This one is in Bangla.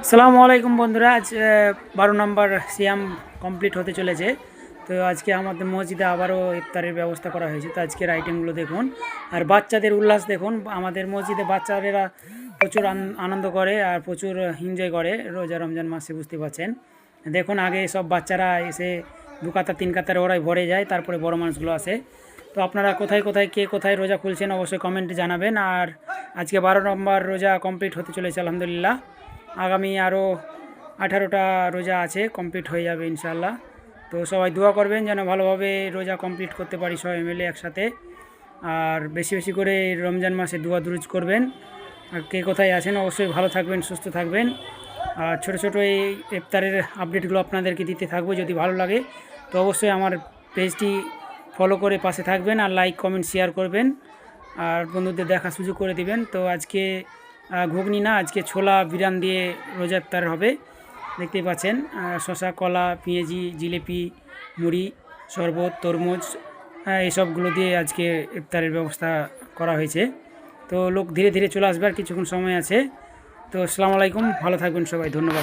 আসসালামু আলাইকুম বন্ধুরা। আজ 12 নম্বর সিয়াম কমপ্লিট হতে চলেছে। তো আজকে আমাদের মসজিদে আবারও ইফতারের ব্যবস্থা করা হয়েছে। তো আজকের আইটেমগুলো দেখুন, আর বাচ্চাদের উল্লাস দেখুন। আমাদের মসজিদে বাচ্চারা প্রচুর আনন্দ করে আর প্রচুর এনজয় করে রমজান মাসে, বুঝতে পারছেন। দেখুন, আগে সব বাচ্চারা এসে 2 কাতার 3 কাতার ওরাই ভরে যায়, তারপরে বড় মানুষগুলো আসে। তো আপনারা কোথায় কোথায় কে কোথায় রোজা খুলছেন অবশ্যই কমেন্টে জানাবেন। আর আজকে 12 নম্বর রোজা কমপ্লিট হতে চলেছে আলহামদুলিল্লাহ। আগামী আরও 18টা রোজা আছে, কমপ্লিট হয়ে যাবে ইনশাআল্লাহ। তো সবাই দোয়া করবেন যেন ভালোভাবে রোজা কমপ্লিট করতে পারি সবাই মিলে একসাথে। আর বেশি বেশি করে রমজান মাসে দোয়া দুরুজ করবেন। আর কে কোথায় আছেন অবশ্যই ভালো থাকবেন, সুস্থ থাকবেন। আর ছোটো ছোটো এই ইফতারের আপডেটগুলো আপনাদেরকে দিতে থাকবো। যদি ভালো লাগে তো অবশ্যই আমার পেজটি ফলো করে পাশে থাকবেন, আর লাইক কমেন্ট শেয়ার করবেন, আর বন্ধুদের দেখা সুযোগ করে দিবেন। তো আজকে ঘুগনি না, আজকে ছোলা বিরান দিয়ে রোজা ইফতার হবে। দেখতেই পাচ্ছেন, শশা, কলা, পেঁয়াজি, জিলিপি, মুড়ি, শরবত, তরমুজ, এইসবগুলো দিয়ে আজকে ইফতারের ব্যবস্থা করা হয়েছে। তো লোক ধীরে ধীরে চলে আসবে, আর কিছুক্ষণ সময় আছে। তো আসসালামু আলাইকুম, ভালো থাকবেন সবাই, ধন্যবাদ।